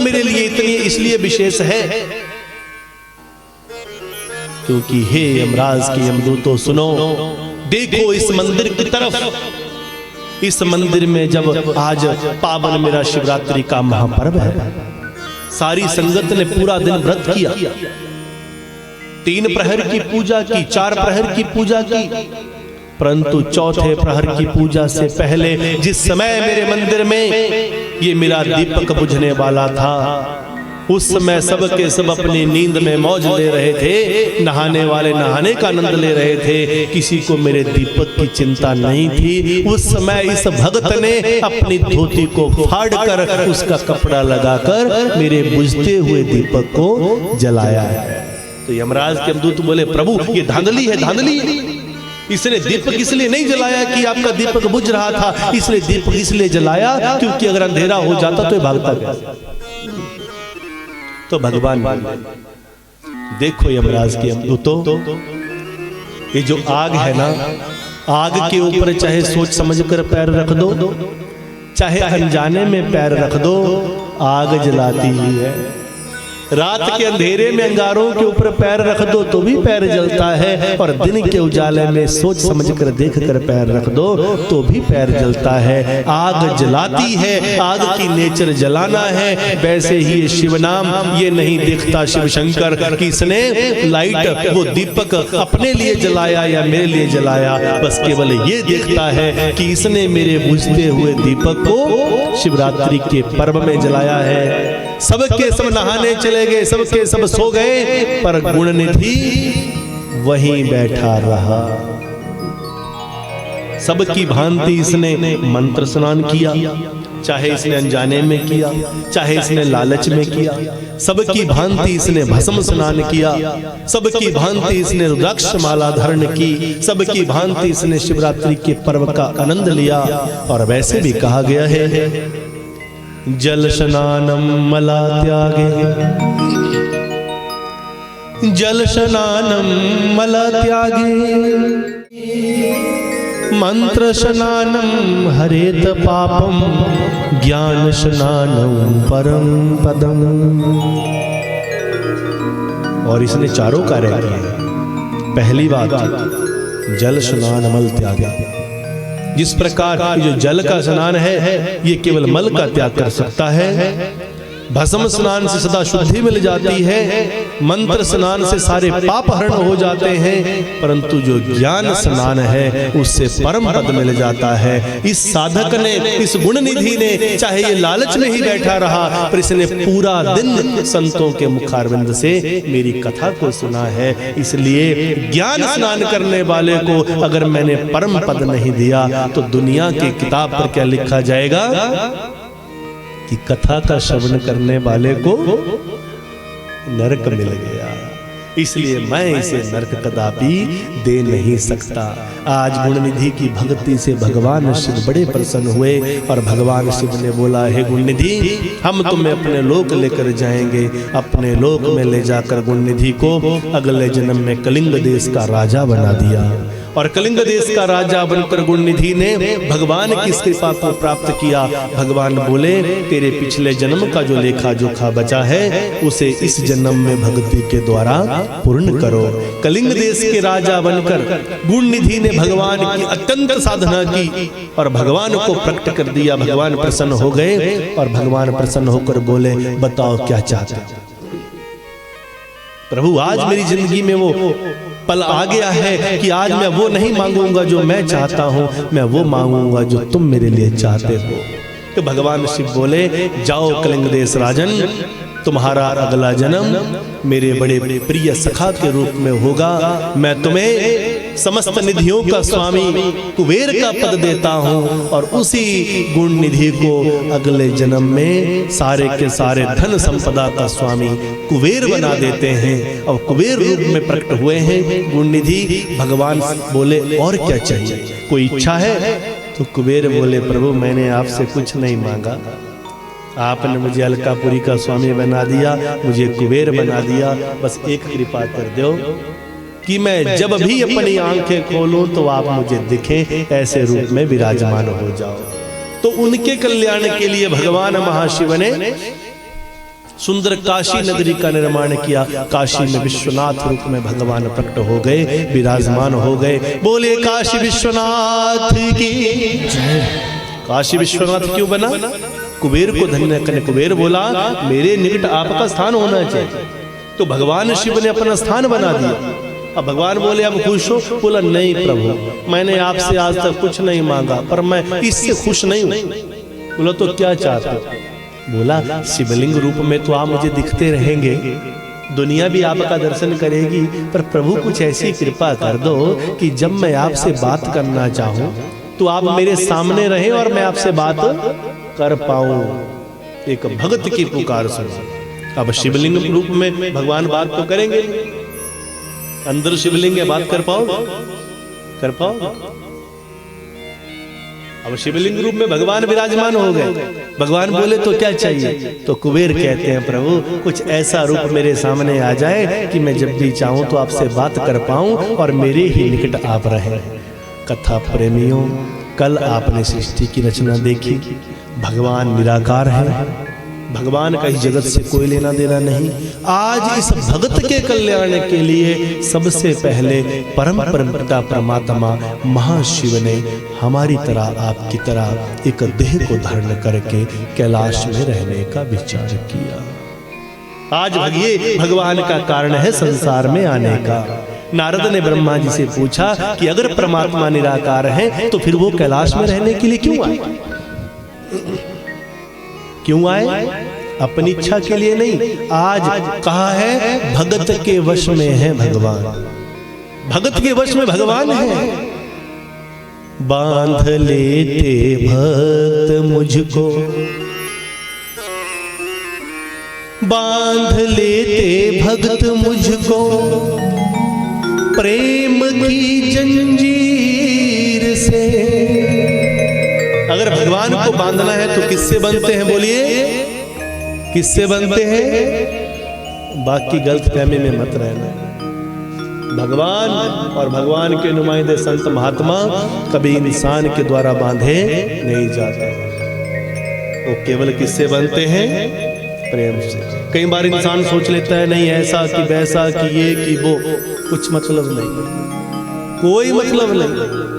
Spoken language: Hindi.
मेरे लिए इतनी इसलिए विशेष है क्योंकि हे यमराज के यमदूतों सुनो, देखो इस मंदिर की तरफ। इस मंदिर में जब आज पावन मेरा शिवरात्रि का महापर्व है, सारी संगत ने पूरा दिन व्रत किया, 3 प्रहर की पूजा की, 4 प्रहर की पूजा की, परंतु चौथे प्रहर की पूजा से पहले जिस समय मेरे मंदिर में ये मेरा दीपक बुझने वाला था, उस समय सब के सब अपनी नींद में मौज ले रहे थे, नहाने वाले नहाने का आनंद ले रहे थे, किसी को मेरे दीपक की चिंता नहीं थी। उस समय इस भक्त ने अपनी धोती को फाड़ कर उसका कपड़ा लगाकर मेरे बुझते हुए दीपक को जलाया है। तो यमराज के यमदूत बोले, प्रभु ये धांधली है, धांधली है। इसने दीपक इसलिए नहीं जलाया कि आपका दीपक बुझ रहा था, इसलिए दीपक इसलिए जलाया क्योंकि अगर अंधेरा हो जाता तो ये भागता कैसे। तो भगवान देखो यमराज के यमदूतों, ये जो आग है ना, आग के ऊपर चाहे सोच समझकर पैर रख दो, चाहे अनजाने में पैर रख दो, आग जलाती ही है। रात के अंधेरे में अंगारों के ऊपर पैर रख दो तो भी पैर जलता है, और दिन के उजाले में सोच समझकर देखकर पैर रख दो तो भी पैर जलता है। आग जलाती है, आग की नेचर जलाना है। वैसे ही ये शिव नाम ये नहीं देखता शिव शंकर कि इसने लाइट वो दीपक अपने लिए जलाया या मेरे लिए जलाया, बस केवल ये देखता है कि इसने मेरे बुझते हुए दीपक को शिवरात्रि के पर्व में जलाया है। सबके सब नहाने चले गए, सबके सब सो गए, पर गुणनिधि वहीं बैठा रहा। सबकी भांति इसने मंत्र स्नान किया, चाहे इसने अनजाने में किया, चाहे इसने लालच में किया। सबकी भांति इसने भस्म स्नान किया, सबकी भांति इसने रुद्राक्ष माला धारण की, सबकी भांति इसने शिवरात्रि के पर्व का आनंद लिया। और वैसे भी कहा गया है, जल स्नानम मला त्यागे, जल स्नानम मला त्यागे, मंत्र स्नानम हरेत पापम, ज्ञान स्नानम परम पदम। और इसने चारों कार्य किए। पहली बात, जल स्नान मल त्यागे। जिस प्रकार जो जल का स्नान है ये केवल मल का त्याग कर सकता है, भस्म स्नान से सदा शुद्धि मिल जाती है, मंत्र स्नान से सारे पाप हरण हो जाते हैं, परंतु जो ज्ञान स्नान है उससे परम पद मिल जाता है। इस साधक ने, इस गुण निधि ने, चाहे ये लालच में ही बैठा रहा, पर इसने पूरा दिन संतों के मुखारविंद से मेरी कथा को सुना है। इसलिए ज्ञान स्नान करने वाले को अगर मैंने परम पद नहीं दिया तो दुनिया की किताब पर क्या लिखा जाएगा कि कथा का श्रवण करने वाले को नरक मिल गया। इसलिए मैं इसे नरक कदापि दे नहीं सकता। आज गुणनिधि की भक्ति से भगवान शिव बड़े प्रसन्न हुए और भगवान शिव ने बोला, हे गुणनिधि, हम तुम्हें अपने लोक लेकर जाएंगे। अपने लोक में ले जाकर गुणनिधि को अगले जन्म में कलिंग देश का राजा बना दिया। और कलिंग देश का राजा बनकर गुणनिधि ने भगवान की कृपा को प्राप्त किया। भगवान बोले, तेरे पिछले जन्म का जो लेखा जोखा बचा है उसे इस जन्म में भक्ति के द्वारा पूर्ण करो। कलिंग देश के राजा बनकर गुणनिधि ने भगवान की अत्यंत साधना की और भगवान को प्रकट कर दिया। भगवान प्रसन्न हो गए और भगवान प्रसन्न होकर बोले, बताओ क्या चाहते हो। प्रभु, आज मेरी जिंदगी में वो पल आ गया है कि आज मैं वो नहीं मांगूंगा जो मैं चाहता हूं, मैं वो मांगूंगा जो तुम मेरे लिए चाहते हो। तो भगवान शिव बोले, जाओ कलिंग देश राजन, तुम्हारा अगला जन्म मेरे बड़े प्रिय सखा के रूप में होगा। मैं तुम्हें समस्त निधियों का स्वामी कुबेर का पद देता हूँ और उसी गुण निधि को अगले जन्म में सारे के सारे धन संपदा का स्वामी कुबेर बना देते हैं। और कुबेर रूप में प्रकट हुए हैं गुण निधि। भगवान बोले, और क्या चाहिए, कोई इच्छा है? तो कुबेर बोले, प्रभु मैंने आपसे कुछ नहीं मांगा, आपने मुझे अलकापुरी का स्वामी बना दिया, मुझे कुबेर बना दिया, बस एक कृपा कर दो कि मैं जब भी अपनी आंखें खोलूं तो आप मुझे दिखें, ऐसे रूप में विराजमान हो जाओ। तो उनके कल्याण के लिए भगवान महाशिव ने सुंदर काशी नगरी का निर्माण किया। काशी में विश्वनाथ रूप में भगवान प्रकट हो गए, विराजमान हो गए। बोले काशी विश्वनाथ की जय। काशी विश्वनाथ क्यों बना? कुबेर को धन्य करने। कुबेर बोला मेरे निकट आपका स्थान होना चाहिए, तो भगवान शिव ने अपना स्थान बना दिया। अब भगवान बोले अब खुश हो? बोला नहीं प्रभु, मैंने आपसे आज तक कुछ नहीं मांगा, पर मैं इससे खुश नहीं हूं। बोला तो क्या चाहते हो? बोला शिवलिंग रूप में तो आप मुझे दिखते रहेंगे, दुनिया भी आपका दर्शन करेगी, पर प्रभु कुछ ऐसी कृपा कर दो कि जब मैं आपसे बात करना चाहूं तो आप मेरे सामने रहें और मैं आपसे बात कर पाऊं। एक भक्त की पुकार सुनो। अब शिवलिंग रूप में भगवान बात तो करेंगे, अंदर शिवलिंग है, बात कर पाओ? कर पाओ? अब शिवलिंग रूप में भगवान विराजमान हो गए। भगवान बोले तो क्या चाहिए? तो कुबेर कहते हैं प्रभु कुछ ऐसा रूप मेरे सामने आ जाए कि मैं जब भी चाहूं तो आपसे बात कर पाऊं और मेरे ही निकट आप रहें। कथा प्रेमियों, कल आपने सृष्टि की रचना देखी। भगवान निराकार है, भगवान का इस जगत से कोई लेना देना नहीं। आज इस भगत के कल्याण के लिए सबसे पहले परम पिता परमात्मा महाशिव ने हमारी तरह आपकी तरह एक देह को धारण करके कैलाश में रहने का विचार किया। आज ये भगवान का कारण है संसार में आने का। नारद ने ब्रह्मा जी से पूछा कि अगर परमात्मा निराकार है तो फिर वो कैलाश में रहने के लिए क्यों आए? क्यों आए? अपनी इच्छा के लिए नहीं। आज कहा है भगत के वश में है भगवान, भगत के वश में भगवान है। बांध लेते भक्त मुझको, बांध लेते भक्त मुझको प्रेम की जंजीर से। अगर भगवान को बांधना है तो किससे बनते हैं? बोलिए किससे बनते हैं? बाकी गलतफहमी में मत रहना। भगवान और भगवान के नुमाइंदे संत महात्मा कभी इंसान के द्वारा बांधे नहीं जाते, वो केवल किससे बनते हैं? प्रेम से। कई बार इंसान सोच लेता है नहीं ऐसा कि वैसा कि ये कि वो, कुछ मतलब नहीं, कोई मतलब नहीं।